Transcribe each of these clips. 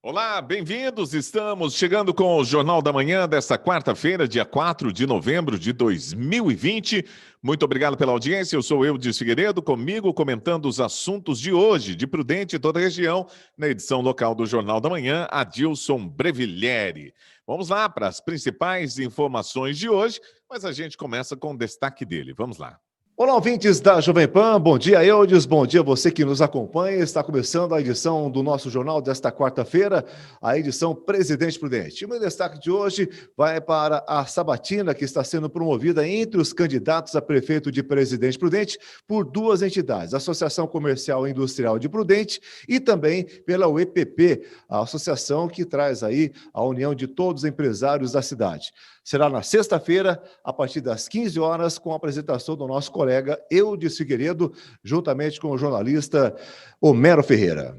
Olá, bem-vindos. Estamos chegando com o Jornal da Manhã desta quarta-feira, dia 4 de novembro de 2020. Muito obrigado pela audiência. Eu sou Eudes Figueiredo, comigo comentando os assuntos de hoje, de Prudente e toda a região, na edição local do Jornal da Manhã, Adilson Breviglieri. Vamos lá para as principais informações de hoje, mas a gente começa com o destaque dele. Vamos lá. Olá, ouvintes da Jovem Pan, bom dia, Eudes, bom dia você que nos acompanha. Está começando a edição do nosso jornal desta quarta-feira, a edição Presidente Prudente. O meu destaque de hoje vai para a sabatina que está sendo promovida entre os candidatos a prefeito de Presidente Prudente por duas entidades, a Associação Comercial e Industrial de Prudente e também pela UEPP, a associação que traz aí a união de todos os empresários da cidade. Será na sexta-feira, a partir das 15 horas, com a apresentação do nosso colega Eudes Figueiredo, juntamente com o jornalista Homero Ferreira.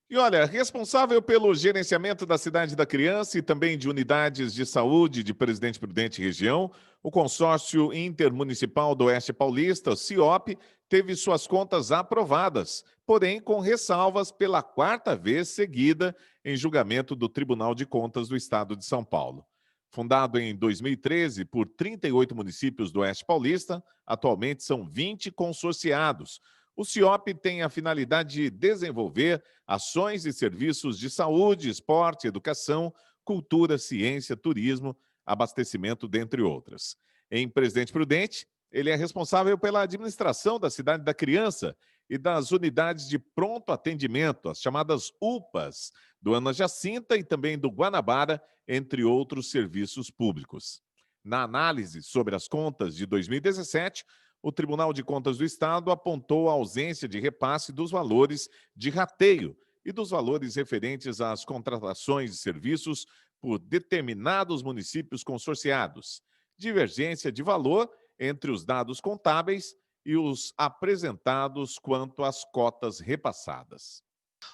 E olha, responsável pelo gerenciamento da Cidade da Criança e também de unidades de saúde de Presidente Prudente Região, o Consórcio Intermunicipal do Oeste Paulista, CIOP, teve suas contas aprovadas, porém com ressalvas pela quarta vez seguida em julgamento do Tribunal de Contas do Estado de São Paulo. Fundado em 2013 por 38 municípios do Oeste Paulista, atualmente são 20 consorciados. O CIOP tem a finalidade de desenvolver ações e serviços de saúde, esporte, educação, cultura, ciência, turismo, abastecimento, dentre outras. Em Presidente Prudente, ele é responsável pela administração da Cidade da Criança e das unidades de pronto atendimento, as chamadas UPAs, do Ana Jacinta e também do Guanabara, entre outros serviços públicos. Na análise sobre as contas de 2017, o Tribunal de Contas do Estado apontou a ausência de repasse dos valores de rateio e dos valores referentes às contratações de serviços por determinados municípios consorciados, divergência de valor entre os dados contábeis e os apresentados quanto às cotas repassadas.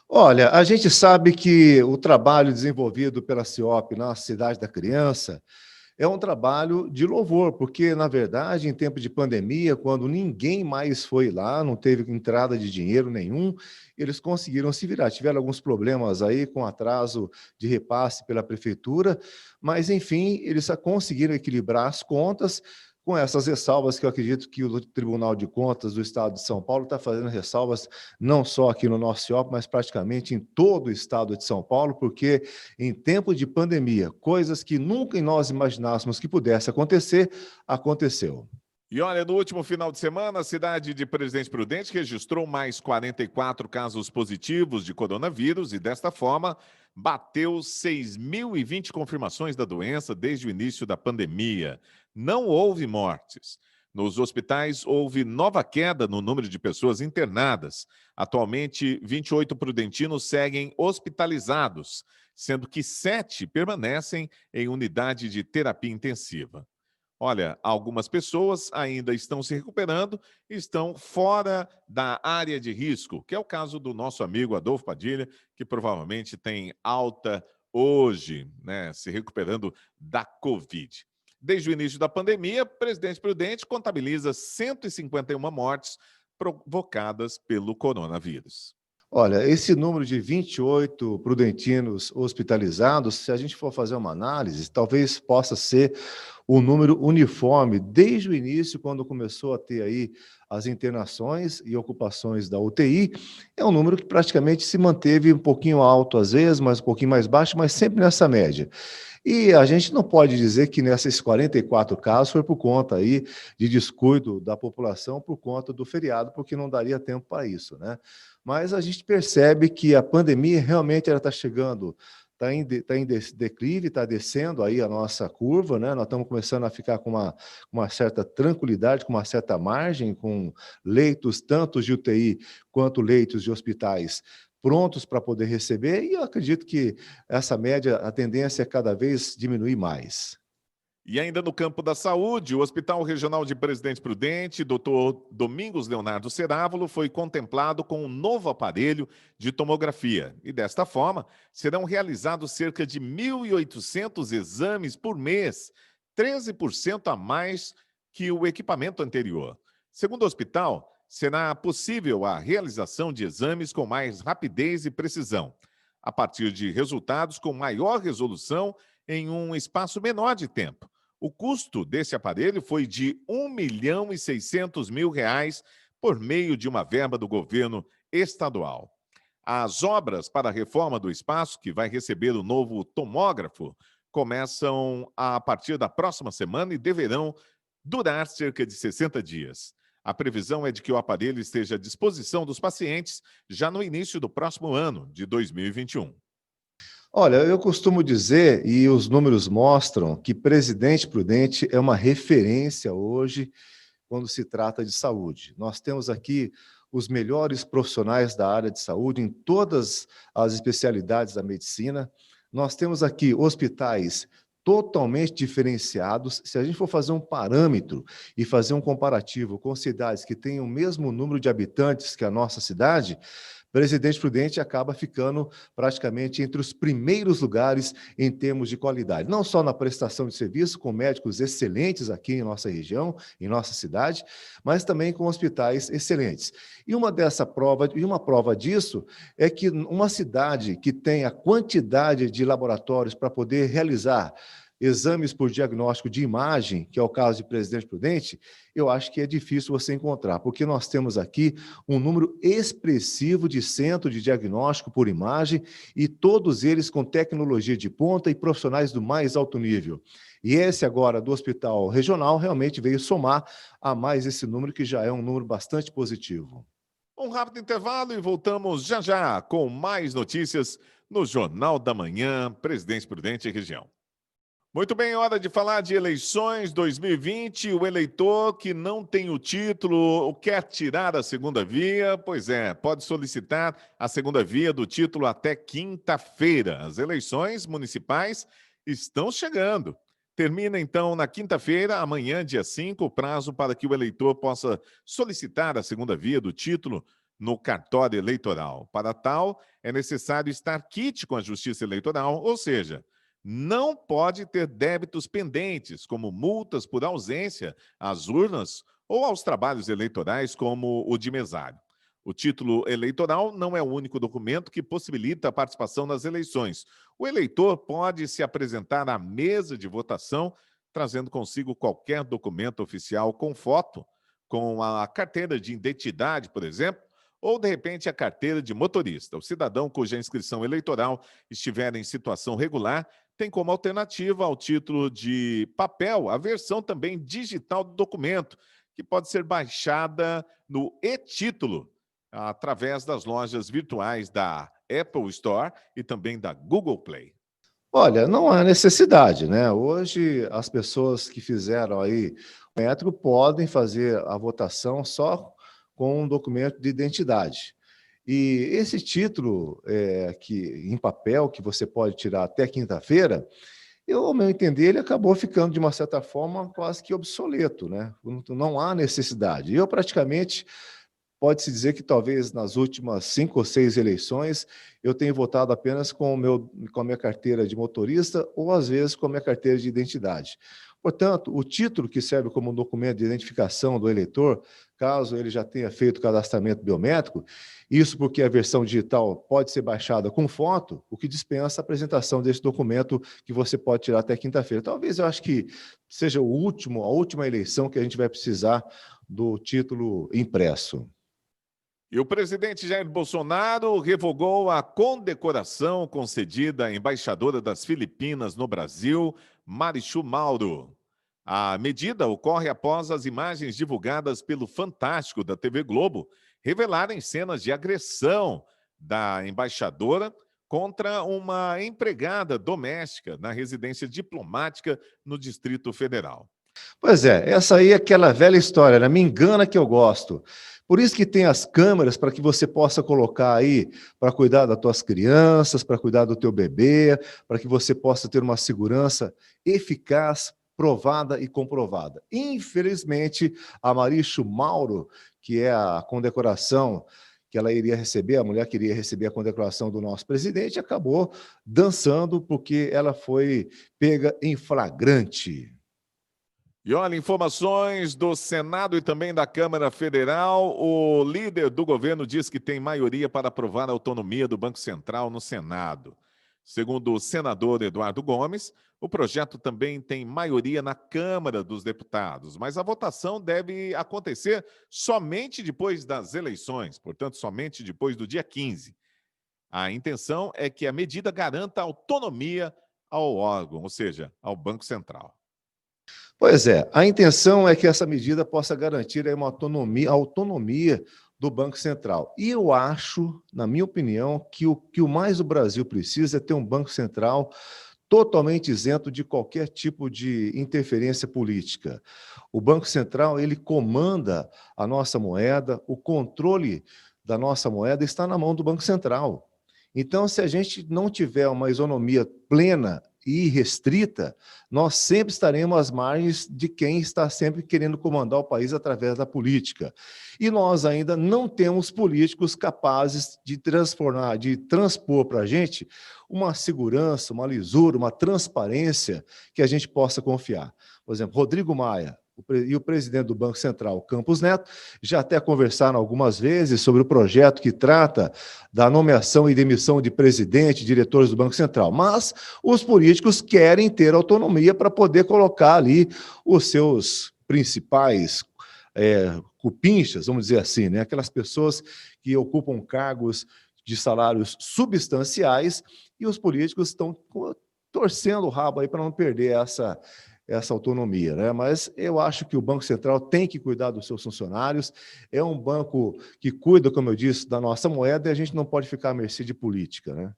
Olha, a gente sabe que o trabalho desenvolvido pela CIOP na Cidade da Criança é um trabalho de louvor, porque, na verdade, em tempo de pandemia, quando ninguém mais foi lá, não teve entrada de dinheiro nenhum, eles conseguiram se virar. Tiveram alguns problemas aí com atraso de repasse pela prefeitura, mas, enfim, eles conseguiram equilibrar as contas com essas ressalvas que eu acredito que o Tribunal de Contas do Estado de São Paulo está fazendo ressalvas não só aqui no nosso CIOP, mas praticamente em todo o Estado de São Paulo, porque em tempo de pandemia, coisas que nunca nós imaginássemos que pudesse acontecer, aconteceu. E olha, no último final de semana, a cidade de Presidente Prudente registrou mais 44 casos positivos de coronavírus e, desta forma, bateu 6.020 confirmações da doença desde o início da pandemia. Não houve mortes. Nos hospitais, houve nova queda no número de pessoas internadas. Atualmente, 28 prudentinos seguem hospitalizados, sendo que 7 permanecem em unidade de terapia intensiva. Olha, algumas pessoas ainda estão se recuperando e estão fora da área de risco, que é o caso do nosso amigo Adolfo Padilha, que provavelmente tem alta hoje, né, se recuperando da Covid. Desde o início da pandemia, Presidente Prudente contabiliza 151 mortes provocadas pelo coronavírus. Olha, esse número de 28 prudentinos hospitalizados, se a gente for fazer uma análise, talvez possa ser o número uniforme desde o início, quando começou a ter aí as internações e ocupações da UTI, é um número que praticamente se manteve um pouquinho alto às vezes, mas um pouquinho mais baixo, mas sempre nessa média. E a gente não pode dizer que nesses 44 casos foi por conta aí de descuido da população por conta do feriado, porque não daria tempo para isso, né? Mas a gente percebe que a pandemia realmente está chegando, está em declive, está descendo aí a nossa curva, né? Nós estamos começando a ficar com uma certa tranquilidade, com uma certa margem, com leitos tanto de UTI quanto leitos de hospitais prontos para poder receber, e eu acredito que essa média, a tendência é cada vez diminuir mais. E ainda no campo da saúde, o Hospital Regional de Presidente Prudente, Dr. Domingos Leonardo Cerávulo, foi contemplado com um novo aparelho de tomografia. E desta forma, serão realizados cerca de 1.800 exames por mês, 13% a mais que o equipamento anterior. Segundo o hospital, será possível a realização de exames com mais rapidez e precisão. a partir de resultados com maior resolução em um espaço menor de tempo. O custo desse aparelho foi de R$ 1.600.000 por meio de uma verba do governo estadual. As obras para a reforma do espaço, que vai receber o novo tomógrafo, começam a partir da próxima semana e deverão durar cerca de 60 dias. A previsão é de que o aparelho esteja à disposição dos pacientes já no início do próximo ano, de 2021. Olha, eu costumo dizer, e os números mostram, que Presidente Prudente é uma referência hoje quando se trata de saúde. Nós temos aqui os melhores profissionais da área de saúde em todas as especialidades da medicina. Nós temos aqui hospitais totalmente diferenciados. Se a gente for fazer um parâmetro e fazer um comparativo com cidades que têm o mesmo número de habitantes que a nossa cidade, Presidente Prudente acaba ficando praticamente entre os primeiros lugares em termos de qualidade, não só na prestação de serviço, com médicos excelentes aqui em nossa região, em nossa cidade, mas também com hospitais excelentes. E uma prova disso é que uma cidade que tem a quantidade de laboratórios para poder realizar exames por diagnóstico de imagem, que é o caso de Presidente Prudente, eu acho que é difícil você encontrar, porque nós temos aqui um número expressivo de centros de diagnóstico por imagem e todos eles com tecnologia de ponta e profissionais do mais alto nível. E esse agora do Hospital Regional realmente veio somar a mais esse número, que já é um número bastante positivo. Um rápido intervalo e voltamos já já com mais notícias no Jornal da Manhã, Presidente Prudente e Região. Muito bem, hora de falar de eleições 2020. O eleitor que não tem o título ou quer tirar a segunda via, pois é, pode solicitar a segunda via do título até quinta-feira. As eleições municipais estão chegando. Termina então na quinta-feira, amanhã, dia 5, o prazo para que o eleitor possa solicitar a segunda via do título no cartório eleitoral. Para tal, é necessário estar quite com a Justiça Eleitoral, ou seja, não pode ter débitos pendentes, como multas por ausência às urnas ou aos trabalhos eleitorais, como o de mesário. O título eleitoral não é o único documento que possibilita a participação nas eleições. O eleitor pode se apresentar à mesa de votação, trazendo consigo qualquer documento oficial com foto, com a carteira de identidade, por exemplo, ou, de repente, a carteira de motorista. O cidadão cuja inscrição eleitoral estiver em situação regular tem como alternativa ao título de papel a versão também digital do documento, que pode ser baixada no e-título, através das lojas virtuais da Apple Store e também da Google Play. Olha, não há necessidade, né? Hoje, as pessoas que fizeram aí o método podem fazer a votação só com um documento de identidade. E esse título, que em papel, que você pode tirar até quinta-feira, ao meu entender, ele acabou ficando, de uma certa forma, quase que obsoleto, né? Não há necessidade. Eu, praticamente, pode-se dizer que talvez nas últimas 5 ou 6 eleições eu tenha votado apenas com a minha carteira de motorista ou, às vezes, com a minha carteira de identidade. Portanto, o título que serve como documento de identificação do eleitor, caso ele já tenha feito o cadastramento biométrico, isso porque a versão digital pode ser baixada com foto, o que dispensa a apresentação desse documento que você pode tirar até quinta-feira. Talvez eu acho que seja a última eleição que a gente vai precisar do título impresso. E o presidente Jair Bolsonaro revogou a condecoração concedida à embaixadora das Filipinas no Brasil, Marichu Mauro. A medida ocorre após as imagens divulgadas pelo Fantástico da TV Globo revelarem cenas de agressão da embaixadora contra uma empregada doméstica na residência diplomática no Distrito Federal. Pois é, essa aí é aquela velha história, né? Me engana que eu gosto. Por isso que tem as câmeras, para que você possa colocar aí para cuidar das tuas crianças, para cuidar do teu bebê, para que você possa ter uma segurança eficaz, provada e comprovada. Infelizmente, a Marichu Mauro, que é a condecoração que ela iria receber, a mulher que iria receber a condecoração do nosso presidente, acabou dançando porque ela foi pega em flagrante. E olha, informações do Senado e também da Câmara Federal. O líder do governo diz que tem maioria para aprovar a autonomia do Banco Central no Senado. Segundo o senador Eduardo Gomes, o projeto também tem maioria na Câmara dos Deputados, mas a votação deve acontecer somente depois das eleições, portanto, somente depois do dia 15. A intenção é que a medida garanta autonomia ao órgão, ou seja, ao Banco Central. Pois é, a intenção é que essa medida possa garantir aí uma autonomia do Banco Central. E eu acho, na minha opinião, que o mais o Brasil precisa é ter um Banco Central totalmente isento de qualquer tipo de interferência política. O Banco Central, ele comanda a nossa moeda, o controle da nossa moeda está na mão do Banco Central. Então, se a gente não tiver uma isonomia plena e restrita, nós sempre estaremos às margens de quem está sempre querendo comandar o país através da política. E nós ainda não temos políticos capazes de transformar, de transpor para a gente uma segurança, uma lisura, uma transparência que a gente possa confiar. Por exemplo, Rodrigo Maia e o presidente do Banco Central, Campos Neto, já até conversaram algumas vezes sobre o projeto que trata da nomeação e demissão de presidente, diretores do Banco Central, mas os políticos querem ter autonomia para poder colocar ali os seus principais cupinchas, vamos dizer assim, né? Aquelas pessoas que ocupam cargos de salários substanciais e os políticos estão torcendo o rabo aí para não perder essa autonomia, né? Mas eu acho que o Banco Central tem que cuidar dos seus funcionários, é um banco que cuida, como eu disse, da nossa moeda e a gente não pode ficar à mercê de política, né?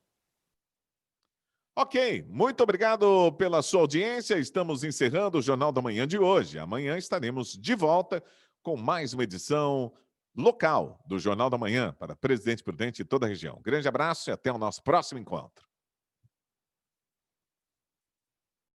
Ok, muito obrigado pela sua audiência. Estamos encerrando o Jornal da Manhã de hoje. Amanhã estaremos de volta com mais uma edição local do Jornal da Manhã para Presidente Prudente e toda a região. Grande abraço e até o nosso próximo encontro.